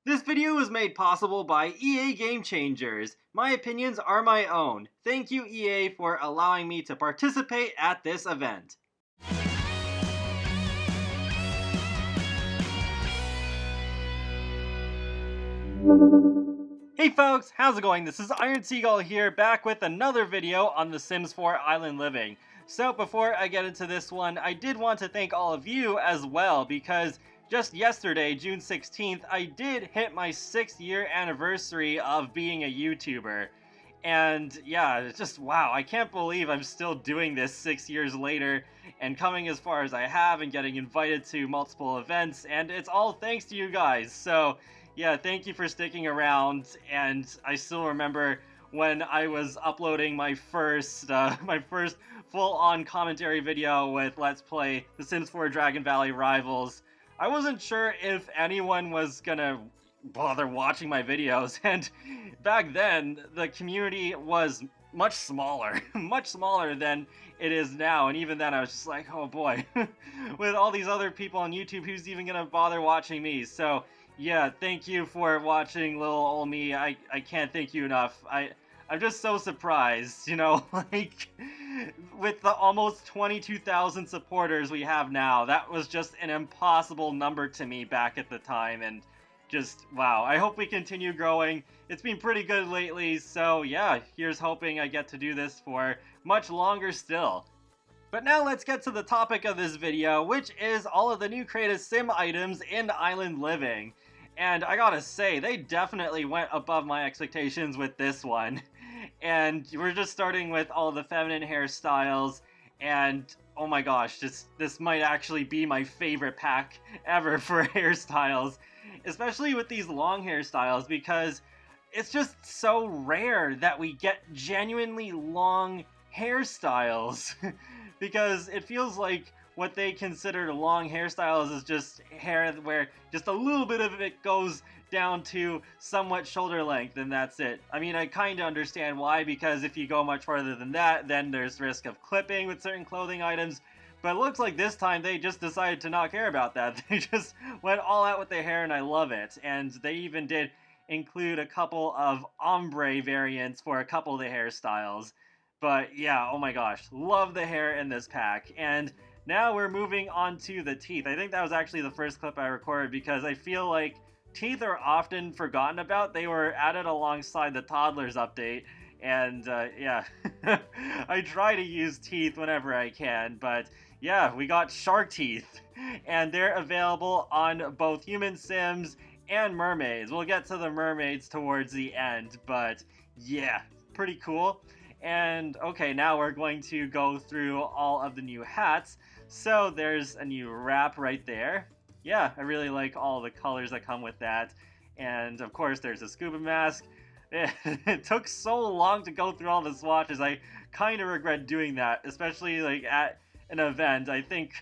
This video was made possible by EA Game Changers. My opinions are my own. Thank you, EA, for allowing me to participate at this event. Hey folks, how's it going? This is Seagull here, back with another video on The Sims 4 Island Living. So before I get into this one, I did want to thank all of you as well, because just yesterday, June 16th, I did hit my 6th year anniversary of being a YouTuber. And yeah, it's just wow, I can't believe I'm still doing this 6 years later and coming as far as I have and getting invited to multiple events, and it's all thanks to you guys. So yeah, thank you for sticking around, and I still remember when I was uploading my first full-on commentary video with Let's Play The Sims 4 Dragon Valley Rivals. I wasn't sure if anyone was gonna bother watching my videos, and back then the community was much smaller, much smaller than it is now, and even then I was just like, oh boy, with all these other people on YouTube, who's even gonna bother watching me? So yeah, thank you for watching little old me. I can't thank you enough. I'm just so surprised, you know, like, with the almost 22,000 supporters we have now, that was just an impossible number to me back at the time, and just, wow. I hope we continue growing. It's been pretty good lately, so yeah, here's hoping I get to do this for much longer still. But now let's get to the topic of this video, which is all of the new creative sim items in Island Living. And I gotta say, they definitely went above my expectations with this one. And we're just starting with all the feminine hairstyles, and oh my gosh, this might actually be my favorite pack ever for hairstyles. Especially with these long hairstyles, because it's just so rare that we get genuinely long hairstyles. Because it feels like what they consider long hairstyles is just hair where just a little bit of it goes down to somewhat shoulder length, and that's it. I mean, I kind of understand why, because if you go much farther than that, then there's risk of clipping with certain clothing items. But it looks like this time they just decided to not care about that. They just went all out with their hair, and I love it. And they even did include a couple of ombre variants for a couple of the hairstyles. But yeah, oh my gosh, love the hair in this pack. And now we're moving on to the teeth. I think that was actually the first clip I recorded, because I feel like teeth are often forgotten about. They were added alongside the Toddlers update, and yeah, I try to use teeth whenever I can, but yeah, we got shark teeth, and they're available on both human Sims and mermaids. We'll get to the mermaids towards the end, but yeah, pretty cool. And okay, now we're going to go through all of the new hats. So there's a new wrap right there. Yeah, I really like all the colors that come with that. And of course there's a scuba mask. It took so long to go through all the swatches. I kind of regret doing that, especially like at an event. I think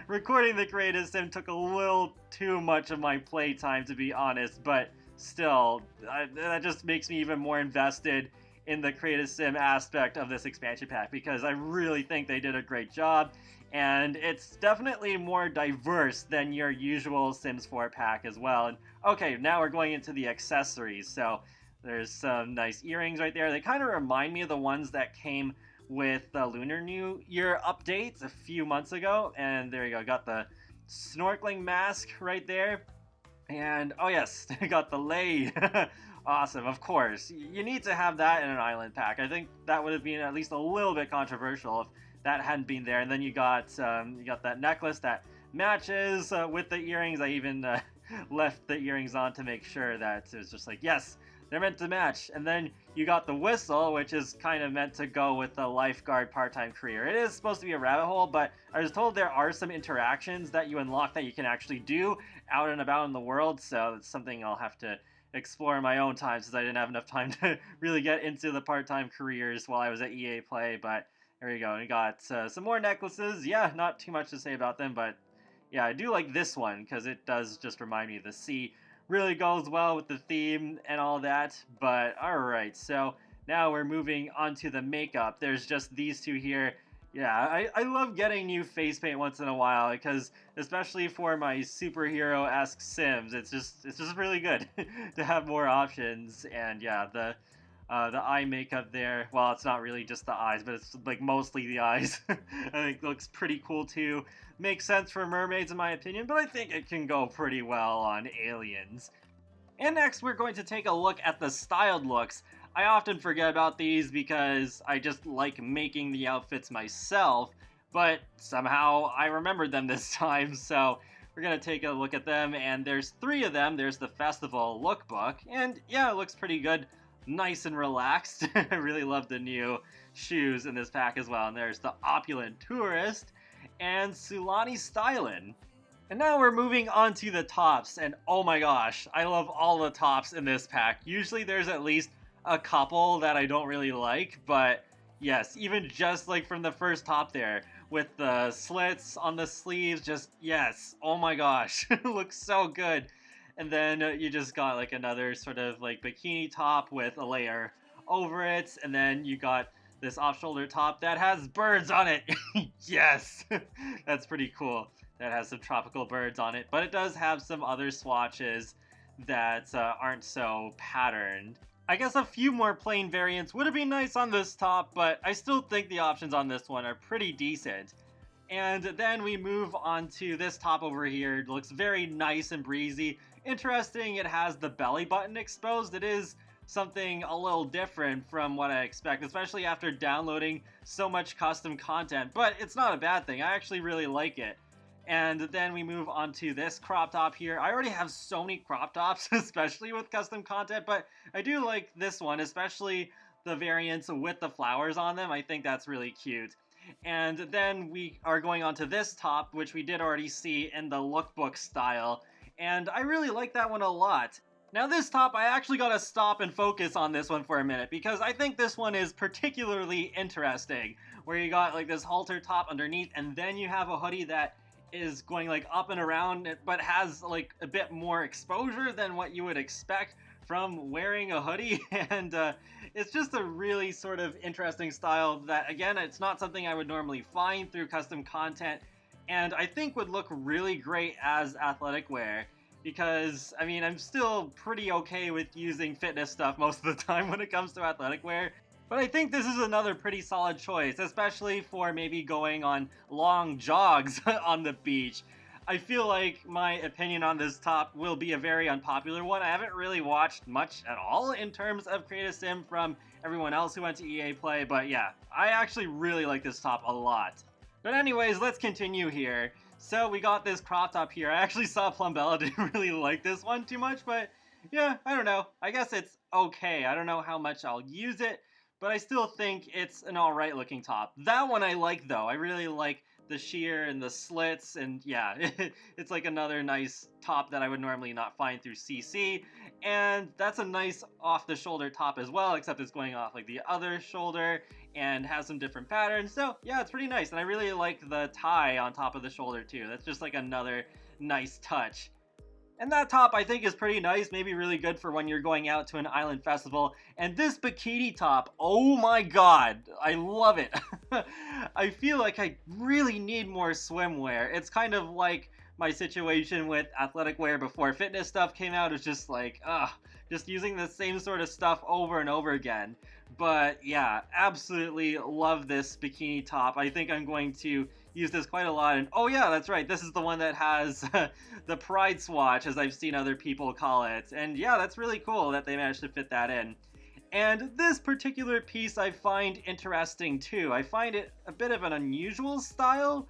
recording the creative sim took a little too much of my playtime, to be honest, but still, that just makes me even more invested in the creative sim aspect of this expansion pack, because I really think they did a great job, and it's definitely more diverse than your usual Sims 4 pack as well. And okay, now we're going into the accessories. So there's some nice earrings right there. They kind of remind me of the ones that came with the Lunar New Year updates a few months ago. And there you go, got the snorkeling mask right there. And oh yes, got the lei. Awesome, of course. You need to have that in an island pack. I think that would have been at least a little bit controversial if that hadn't been there. And then you got that necklace that matches with the earrings. I even left the earrings on to make sure that it was just like, yes, they're meant to match. And then you got the whistle, which is kind of meant to go with the lifeguard part-time career. It is supposed to be a rabbit hole, but I was told there are some interactions that you unlock that you can actually do out and about in the world. So it's something I'll have to explore in my own time, since I didn't have enough time to really get into the part-time careers while I was at EA Play. But there you go. We got some more necklaces. Yeah, not too much to say about them, but yeah, I do like this one because it does just remind me of the sea. Really goes well with the theme and all that. But alright, so now we're moving on to the makeup. There's just these two here. Yeah, I love getting new face paint once in a while because especially for my superhero-esque Sims, it's just really good to have more options. And yeah, the eye makeup there, well, it's not really just the eyes, but it's like mostly the eyes. I think looks pretty cool too. Makes sense for mermaids in my opinion, but I think it can go pretty well on aliens. And next, we're going to take a look at the styled looks. I often forget about these because I just like making the outfits myself, but somehow I remembered them this time, so we're going to take a look at them, and there's three of them. There's the festival lookbook, and yeah, it looks pretty good. Nice and relaxed. I really love the new shoes in this pack as well. And there's the opulent tourist and Sulani Stylin'. And now we're moving on to the tops, and oh my gosh, I love all the tops in this pack. Usually there's at least a couple that I don't really like, but yes, even just like from the first top there, with the slits on the sleeves, just yes, oh my gosh, it looks so good. And then you just got like another sort of like bikini top with a layer over it, and then you got this off-shoulder top that has birds on it. Yes, that's pretty cool. That has some tropical birds on it, but it does have some other swatches that aren't so patterned. I guess a few more plain variants would have been nice on this top, but I still think the options on this one are pretty decent. And then we move on to this top over here. It looks very nice and breezy. Interesting, it has the belly button exposed. It is something a little different from what I expect, especially after downloading so much custom content, but it's not a bad thing. I actually really like it. And then we move on to this crop top here. I already have so many crop tops, especially with custom content, but I do like this one, especially the variants with the flowers on them. I think that's really cute. And then we are going on to this top, which we did already see in the lookbook style, and I really like that one a lot. Now this top, I actually gotta stop and focus on this one for a minute, because I think this one is particularly interesting, where you got like this halter top underneath, and then you have a hoodie that is going like up and around, but has like a bit more exposure than what you would expect from wearing a hoodie. And it's just a really sort of interesting style that, again, it's not something I would normally find through custom content, and I think would look really great as athletic wear. Because, I mean, I'm still pretty okay with using fitness stuff most of the time when it comes to athletic wear, but I think this is another pretty solid choice, especially for maybe going on long jogs on the beach. I feel like my opinion on this top will be a very unpopular one. I haven't really watched much at all in terms of Create a Sim from everyone else who went to EA Play, but yeah, I actually really like this top a lot. But anyways, let's continue here. So we got this crop top here. I actually saw Plumbella didn't really like this one too much, but yeah, I don't know. I guess it's okay. I don't know how much I'll use it, but I still think it's an alright looking top. That one I like though. I really like the sheer and the slits, and yeah, it's like another nice top that I would normally not find through CC. And that's a nice off the shoulder top as well, except it's going off like the other shoulder and has some different patterns. So yeah, it's pretty nice. And I really like the tie on top of the shoulder too. That's just like another nice touch. And that top I think is pretty nice, maybe really good for when you're going out to an island festival. And this bikini top, oh my god, I love it. I feel like I really need more swimwear. It's kind of like my situation with athletic wear before fitness stuff came out. It's just like, just using the same sort of stuff over and over again. But yeah, absolutely love this bikini top. I think I'm going to use this quite a lot. And oh yeah, that's right, this is the one that has the pride swatch, as I've seen other people call it. And yeah, that's really cool that they managed to fit that in. And this particular piece I find interesting too. I find it a bit of an unusual style,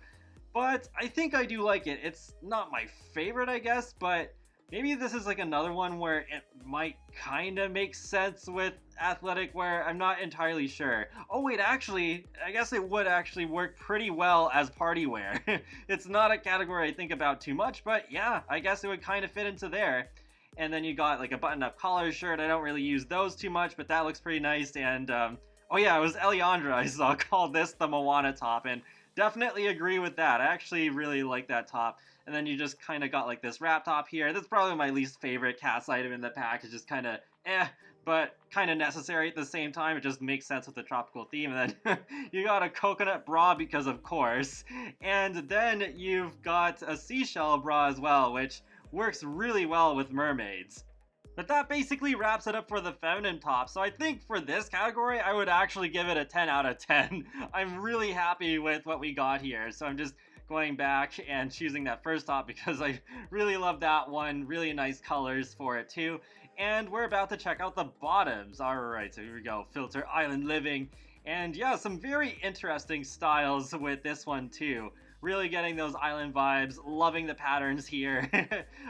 but I think I do like it. It's not my favorite, I guess, but maybe this is like another one where it might kind of make sense with athletic wear. I'm not entirely sure. Oh wait, actually, I guess it would actually work pretty well as party wear. It's not a category I think about too much, but yeah, I guess it would kind of fit into there. And then you got like a button-up collar shirt. I don't really use those too much, but that looks pretty nice. And oh yeah, it was Eliandra I saw called this the Moana top, and definitely agree with that. I actually really like that top. And then you just kind of got like this wrap top here. That's probably my least favorite cats item in the pack. It's just kind of but kind of necessary at the same time. It just makes sense with the tropical theme. And then you got a coconut bra because of course. And then you've got a seashell bra as well, which works really well with mermaids. But that basically wraps it up for the feminine top. So I think for this category, I would actually give it a 10 out of 10. I'm really happy with what we got here. So I'm just going back and choosing that first top because I really love that one. Really nice colors for it too. And we're about to check out the bottoms. Alright, so here we go. Filter Island Living. And yeah, some very interesting styles with this one too. Really getting those island vibes, loving the patterns here.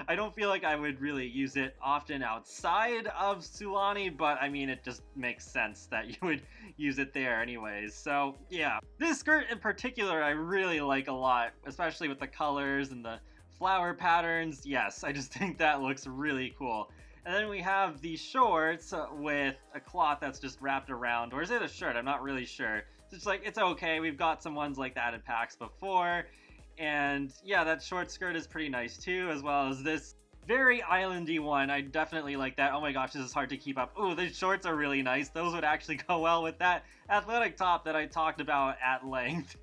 I don't feel like I would really use it often outside of Sulani, but I mean, it just makes sense that you would use it there anyways. So yeah, this skirt in particular I really like a lot, especially with the colors and the flower patterns. Yes, I just think that looks really cool. And then we have the shorts with a cloth that's just wrapped around, or is it a shirt? I'm not really sure. It's like, it's okay. We've got some ones like that in packs before. And yeah, that short skirt is pretty nice too, as well as this very islandy one. I definitely like that. Oh my gosh, this is hard to keep up. Ooh, these shorts are really nice. Those would actually go well with that athletic top that I talked about at length.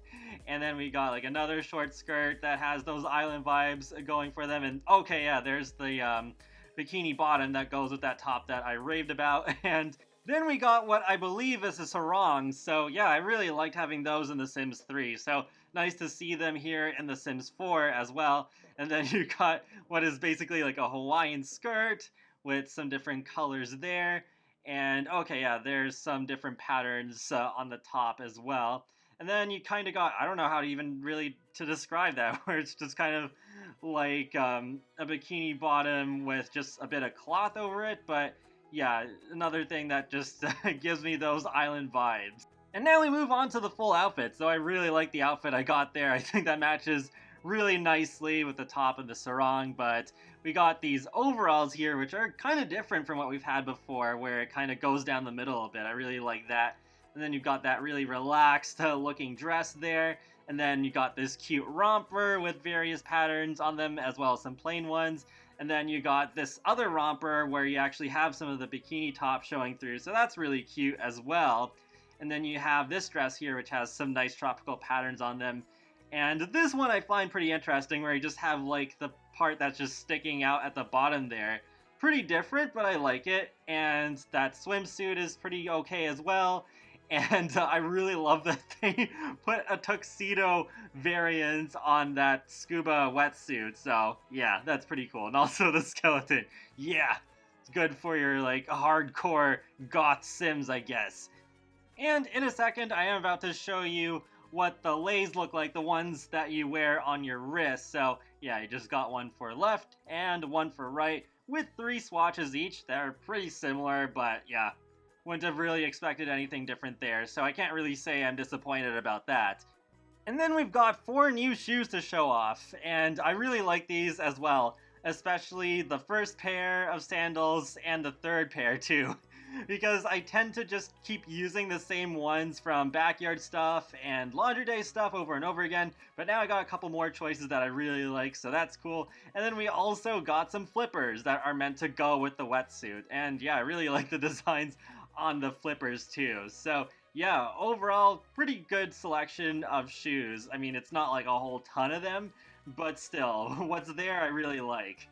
And then we got like another short skirt that has those island vibes going for them. And okay, yeah, there's the bikini bottom that goes with that top that I raved about. And then we got what I believe is a sarong. So yeah, I really liked having those in The Sims 3. So nice to see them here in The Sims 4 as well. And then you got what is basically like a Hawaiian skirt with some different colors there. And okay, yeah, there's some different patterns on the top as well. And then you kind of got, I don't know how to even really to describe that, where it's just kind of like a bikini bottom with just a bit of cloth over it, but yeah, another thing that just gives me those island vibes. And now we move on to the full outfit. So I really like the outfit I got there. I think that matches really nicely with the top and the sarong, but we got these overalls here, which are kind of different from what we've had before, where it kind of goes down the middle a bit. I really like that. And then you've got that really relaxed looking dress there. And then you got this cute romper with various patterns on them, as well as some plain ones. And then you got this other romper where you actually have some of the bikini top showing through. So that's really cute as well. And then you have this dress here, which has some nice tropical patterns on them. And this one I find pretty interesting, where you just have like the part that's just sticking out at the bottom there. Pretty different, but I like it. And that swimsuit is pretty okay as well. And I really love that they put a tuxedo variant on that scuba wetsuit. So yeah, that's pretty cool. And also the skeleton. Yeah, it's good for your like hardcore goth Sims, I guess. And in a second, I am about to show you what the leis look like, the ones that you wear on your wrist. So yeah, I just got one for left and one for right with 3 swatches each. They're pretty similar, but yeah. Wouldn't have really expected anything different there, so I can't really say I'm disappointed about that. And then we've got 4 new shoes to show off, and I really like these as well, especially the first pair of sandals and the third pair too, because I tend to just keep using the same ones from backyard stuff and laundry day stuff over and over again, but now I got a couple more choices that I really like, so that's cool. And then we also got some flippers that are meant to go with the wetsuit, and yeah, I really like the designs on the flippers too. So yeah, overall pretty good selection of shoes. I mean, it's not like a whole ton of them, but still, what's there I really like.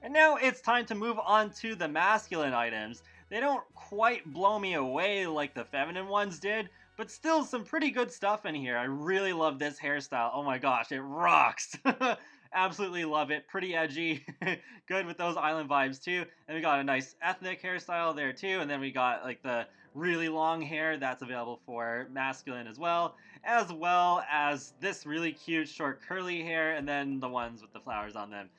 And now it's time to move on to the masculine items. They don't quite blow me away like the feminine ones did, but still some pretty good stuff in here. I really love this hairstyle. Oh my gosh, it rocks! Absolutely love it. Pretty edgy. Good with those island vibes too. And we got a nice ethnic hairstyle there too. And then we got like the really long hair that's available for masculine as well as this really cute short curly hair, and then the ones with the flowers on them.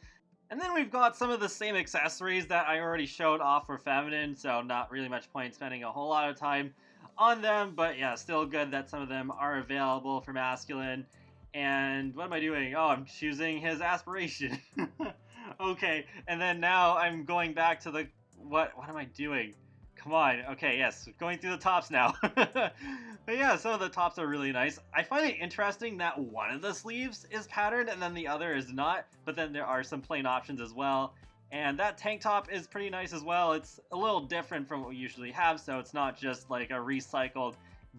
And then we've got some of the same accessories that I already showed off for feminine, so not really much point spending a whole lot of time on them, but yeah, still good that some of them are available for masculine. And what am I doing? Oh, I'm choosing his aspiration. Okay, and then now I'm going back to the... What am I doing? come on. Okay, yes, going through the tops now. But yeah, some of the tops are really nice. I find it interesting that one of the sleeves is patterned and then the other is not, but then there are some plain options as well. And that tank top is pretty nice as well. It's a little different from what we usually have, so it's not just like a recycled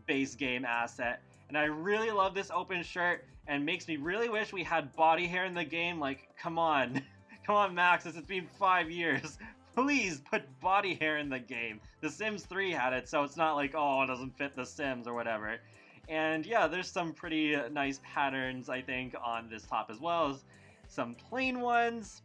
base game asset. And I really love this open shirt, and makes me really wish we had body hair in the game. Like, come on. Come on, Max, it's been 5 years. Please put body hair in the game. The Sims 3 had it, so it's not like, oh, it doesn't fit The Sims or whatever. And yeah, there's some pretty nice patterns, I think, on this top as well as some plain ones.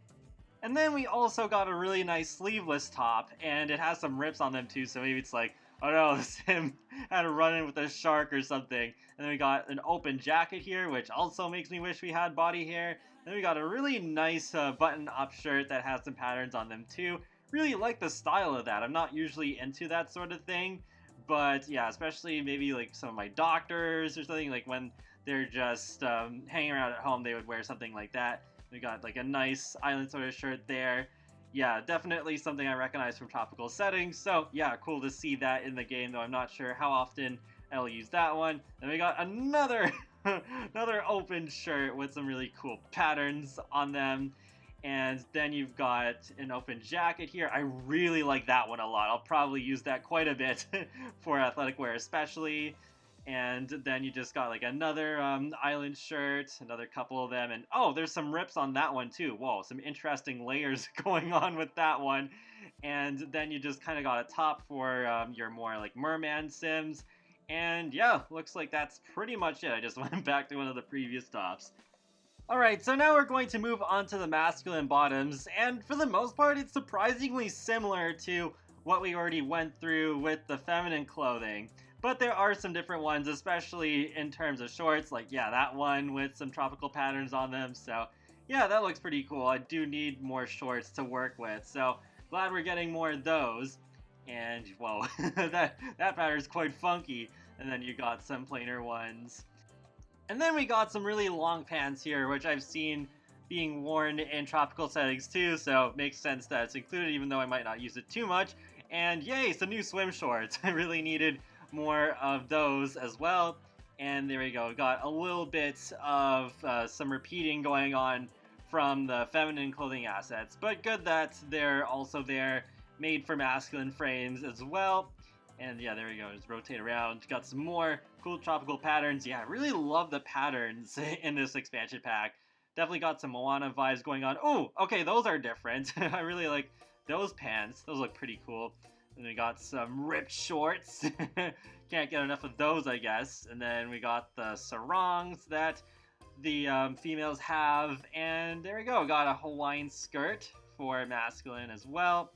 And then we also got a really nice sleeveless top, and it has some rips on them too, so maybe it's like, oh no, the Sim had a run-in with a shark or something. And then we got an open jacket here, which also makes me wish we had body hair. And then we got a really nice button-up shirt that has some patterns on them too. Really like the style of that. I'm not usually into that sort of thing, but yeah, especially maybe like some of my doctors or something, like when they're just hanging around at home, they would wear something like that. We got like a nice island sort of shirt there. Yeah, definitely something I recognize from tropical settings. So yeah, cool to see that in the game, though I'm not sure how often I'll use that one. Then we got another another open shirt with some really cool patterns on them. And then you've got an open jacket here. I really like that one a lot. I'll probably use that quite a bit for athletic wear especially. And then you just got like another island shirt, another couple of them. And oh, there's some rips on that one too. Whoa, some interesting layers going on with that one. And then you just kind of got a top for your more like merman Sims. And yeah, looks like that's pretty much it. I just went back to one of the previous tops. Alright, so now we're going to move on to the masculine bottoms, and for the most part it's surprisingly similar to what we already went through with the feminine clothing. But there are some different ones, especially in terms of shorts, like yeah, that one with some tropical patterns on them, so yeah, that looks pretty cool. I do need more shorts to work with, so glad we're getting more of those. And whoa, that pattern is quite funky. And then you got some plainer ones. And then we got some really long pants here, which I've seen being worn in tropical settings too, so it makes sense that it's included even though I might not use it too much. And yay, some new swim shorts. I really needed more of those as well. And there we go, got a little bit of some repeating going on from the feminine clothing assets, but good that they're also there, made for masculine frames as well. And yeah, there we go, just rotate around. Got some more cool tropical patterns. Yeah, I really love the patterns in this expansion pack. Definitely got some Moana vibes going on. Oh, okay, those are different. I really like those pants. Those look pretty cool. And we got some ripped shorts. Can't get enough of those, I guess. And then we got the sarongs that the females have. And there we go, got a Hawaiian skirt for masculine as well.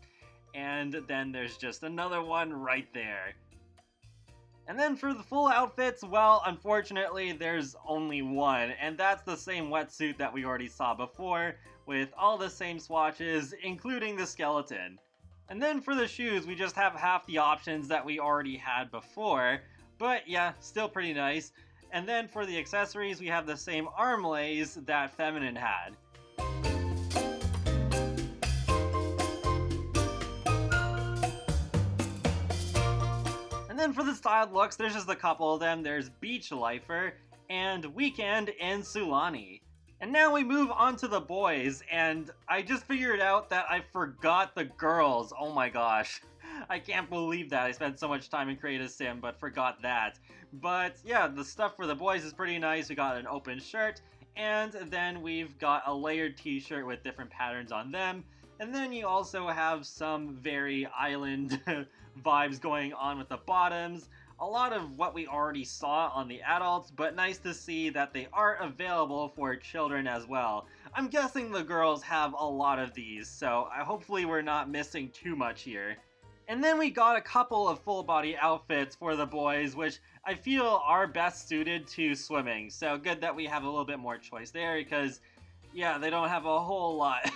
And then there's just another one right there. And then for the full outfits, well, unfortunately, there's only one, and that's the same wetsuit that we already saw before, with all the same swatches, including the skeleton. And then for the shoes, we just have half the options that we already had before, but yeah, still pretty nice. And then for the accessories, we have the same armlays that feminine had. And then for the styled looks, there's just a couple of them. There's Beach Lifer and Weekend in Sulani. And now we move on to the boys, and I just figured out that I forgot the girls. Oh my gosh. I can't believe that. I spent so much time in Create a Sim, but forgot that. But yeah, the stuff for the boys is pretty nice. We got an open shirt, and then we've got a layered t-shirt with different patterns on them. And then you also have some very island vibes going on with the bottoms. A lot of what we already saw on the adults, but nice to see that they are available for children as well. I'm guessing the girls have a lot of these, so hopefully we're not missing too much here. And then we got a couple of full body outfits for the boys, which I feel are best suited to swimming. So good that we have a little bit more choice there, because yeah, they don't have a whole lot.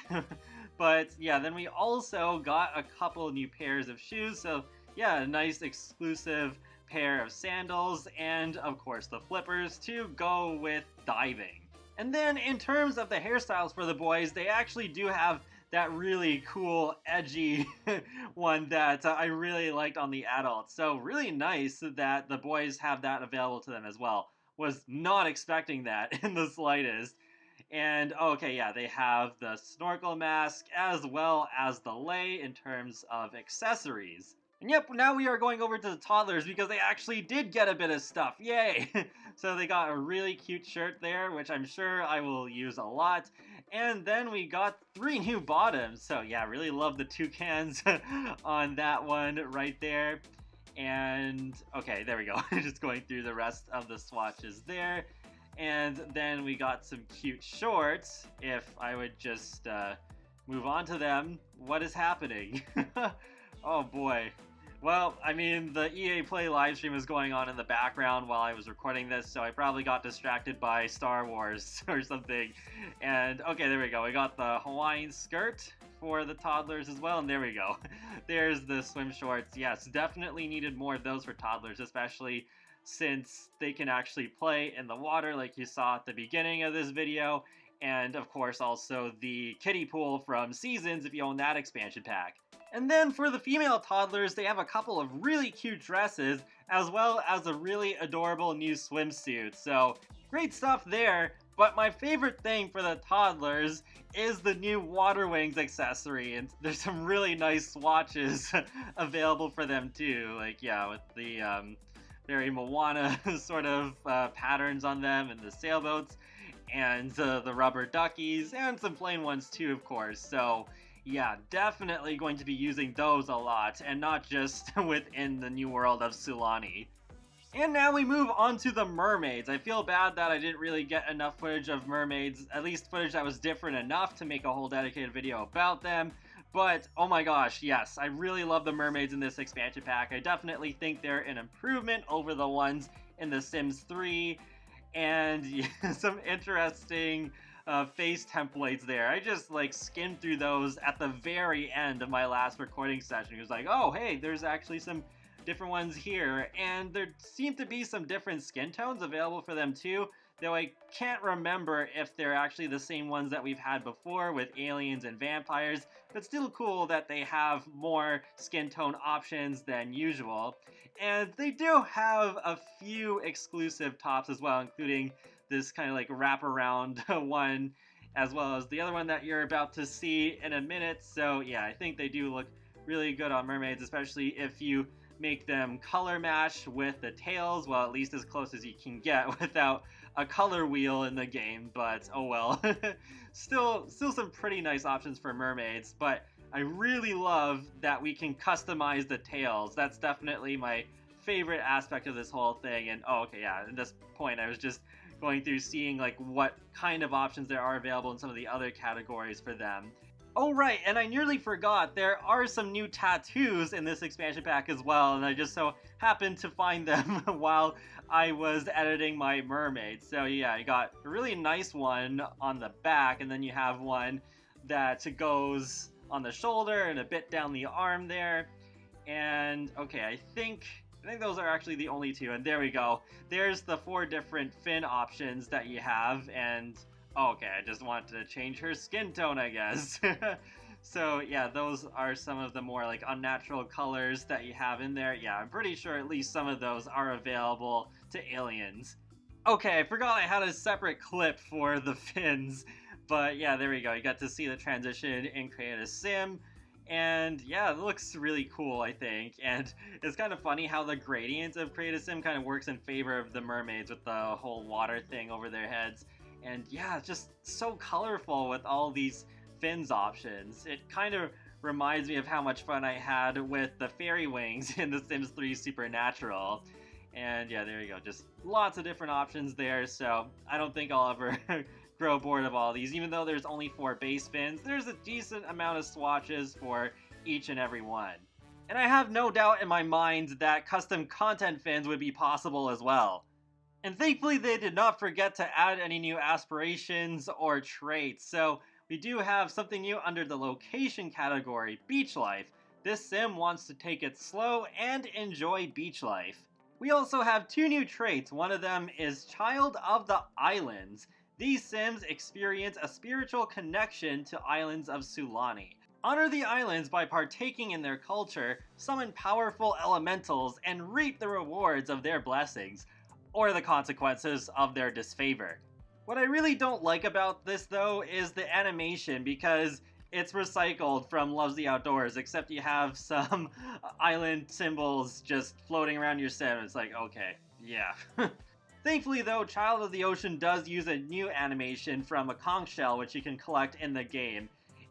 But yeah, then we also got a couple new pairs of shoes, so yeah, a nice exclusive pair of sandals, and of course the flippers to go with diving. And then in terms of the hairstyles for the boys, they actually do have that really cool, edgy one that I really liked on the adults. So really nice that the boys have that available to them as well. Was not expecting that in the slightest. And okay, yeah, they have the snorkel mask as well as the lei in terms of accessories. And yep, now we are going over to the toddlers because they actually did get a bit of stuff. Yay! So they got a really cute shirt there, which I'm sure I will use a lot. And then we got 3 new bottoms. So yeah, really love the toucans on that one right there. And okay, there we go. Just going through the rest of the swatches there. And then we got some cute shorts. If I would just move on to them, what is happening? Oh boy. Well, I mean, the EA Play livestream was going on in the background while I was recording this, so I probably got distracted by Star Wars or something. And okay, there we go. We got the Hawaiian skirt for the toddlers as well, and there we go. There's the swim shorts. Yes, definitely needed more of those for toddlers, especially since they can actually play in the water like you saw at the beginning of this video. And of course also the kiddie pool from Seasons if you own that expansion pack. And then for the female toddlers, they have a couple of really cute dresses, as well as a really adorable new swimsuit. So great stuff there. But my favorite thing for the toddlers is the new Water Wings accessory, and there's some really nice swatches available for them too. Like, yeah, with the very Moana sort of patterns on them and the sailboats, and the rubber duckies, and some plain ones too, of course. So yeah, definitely going to be using those a lot, and not just within the new world of Sulani. And now we move on to the mermaids. I feel bad that I didn't really get enough footage of mermaids, at least footage that was different enough to make a whole dedicated video about them. But oh my gosh, yes, I really love the mermaids in this expansion pack. I definitely think they're an improvement over the ones in The Sims 3, and yeah, some interesting face templates there. I just like skimmed through those at the very end of my last recording session. It was like, oh hey, there's actually some different ones here, and there seem to be some different skin tones available for them too, though I can't remember if they're actually the same ones that we've had before with aliens and vampires, but still cool that they have more skin tone options than usual. And they do have a few exclusive tops as well, including this kind of like wraparound one, as well as the other one that you're about to see in a minute. So yeah, I think they do look really good on mermaids, especially if you make them color match with the tails, well, at least as close as you can get without a color wheel in the game, but oh well. Still some pretty nice options for mermaids, but I really love that we can customize the tails. That's definitely my favorite aspect of this whole thing. And oh, okay, yeah, at this point I was just going through seeing like what kind of options there are available in some of the other categories for them. Oh right, and I nearly forgot, there are some new tattoos in this expansion pack as well, and I just so happened to find them while I was editing my mermaid. So yeah, you got a really nice one on the back, and then you have one that goes on the shoulder and a bit down the arm there. And okay, I think those are actually the only two, and there we go. There's the 4 different fin options that you have, and okay, I just wanted to change her skin tone, I guess. So yeah, those are some of the more like unnatural colors that you have in there. Yeah, I'm pretty sure at least some of those are available to aliens. Okay, I forgot I had a separate clip for the fins, but yeah, there we go. You got to see the transition in Create a Sim. And yeah, it looks really cool, I think. And it's kind of funny how the gradient of Create a Sim kind of works in favor of the mermaids with the whole water thing over their heads. And yeah, it's just so colorful with all these fins options. It kind of reminds me of how much fun I had with the fairy wings in The Sims 3 Supernatural. And yeah, there you go. Just lots of different options there. So I don't think I'll ever grow bored of all these. Even though there's only 4 base fins, there's a decent amount of swatches for each and every one. And I have no doubt in my mind that custom content fins would be possible as well. And thankfully they did not forget to add any new aspirations or traits, so we do have something new under the location category, beach life. This sim wants to take it slow and enjoy beach life. We also have 2 new traits. One of them is Child of the Islands. These Sims experience a spiritual connection to islands of Sulani. Honor the islands by partaking in their culture, summon powerful elementals, and reap the rewards of their blessings, or the consequences of their disfavor. What I really don't like about this though is the animation, because it's recycled from Loves the Outdoors, except you have some island symbols just floating around your sim. It's like, okay, yeah. Thankfully though, Child of the Ocean does use a new animation from a conch shell which you can collect in the game.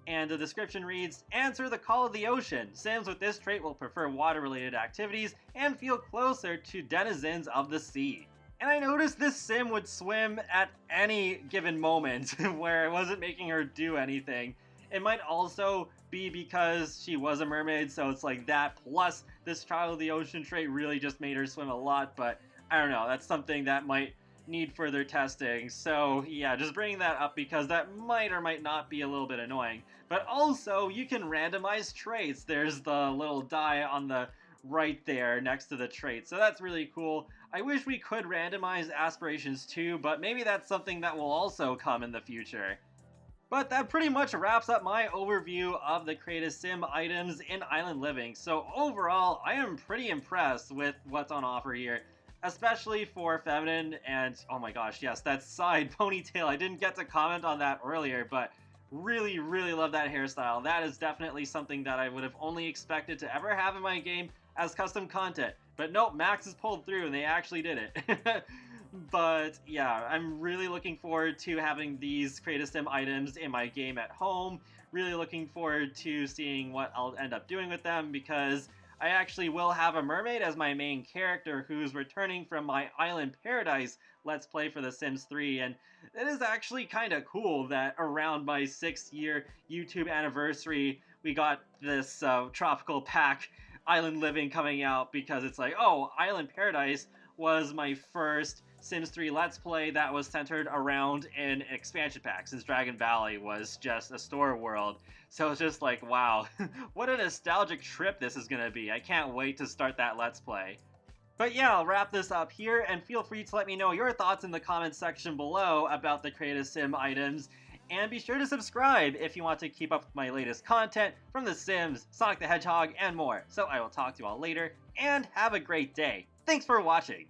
And the description reads, "Answer the call of the ocean. Sims with this trait will prefer water-related activities and feel closer to denizens of the sea." And I noticed this sim would swim at any given moment where it wasn't making her do anything. It might also be because she was a mermaid, so it's like that plus this Child of the Ocean trait really just made her swim a lot, but I don't know, that's something that might need further testing. So yeah, just bringing that up because that might or might not be a little bit annoying. But also, you can randomize traits. There's the little die on the right there next to the trait, so that's really cool. I wish we could randomize aspirations too, but maybe that's something that will also come in the future. But that pretty much wraps up my overview of the Create a Sim items in Island Living. So overall, I am pretty impressed with what's on offer here, especially for feminine. And oh my gosh, yes, that side ponytail. I didn't get to comment on that earlier, but really love that hairstyle. That is definitely something that I would have only expected to ever have in my game as custom content. But nope, Max has pulled through and they actually did it. But yeah, I'm really looking forward to having these Create a Sim items in my game at home. Really looking forward to seeing what I'll end up doing with them, because I actually will have a mermaid as my main character who's returning from my Island Paradise Let's Play for The Sims 3, and it is actually kind of cool that around my 6th-year YouTube anniversary we got this tropical pack Island Living coming out, because it's like, oh, Island Paradise was my first Sims 3 Let's Play that was centered around an expansion pack, since Dragon Valley was just a store world. So it's just like, wow, what a nostalgic trip this is gonna be. I can't wait to start that Let's Play. But yeah, I'll wrap this up here, and feel free to let me know your thoughts in the comments section below about the Create a Sim items. And be sure to subscribe if you want to keep up with my latest content from The Sims, Sonic the Hedgehog, and more. So I will talk to you all later, and have a great day. Thanks for watching!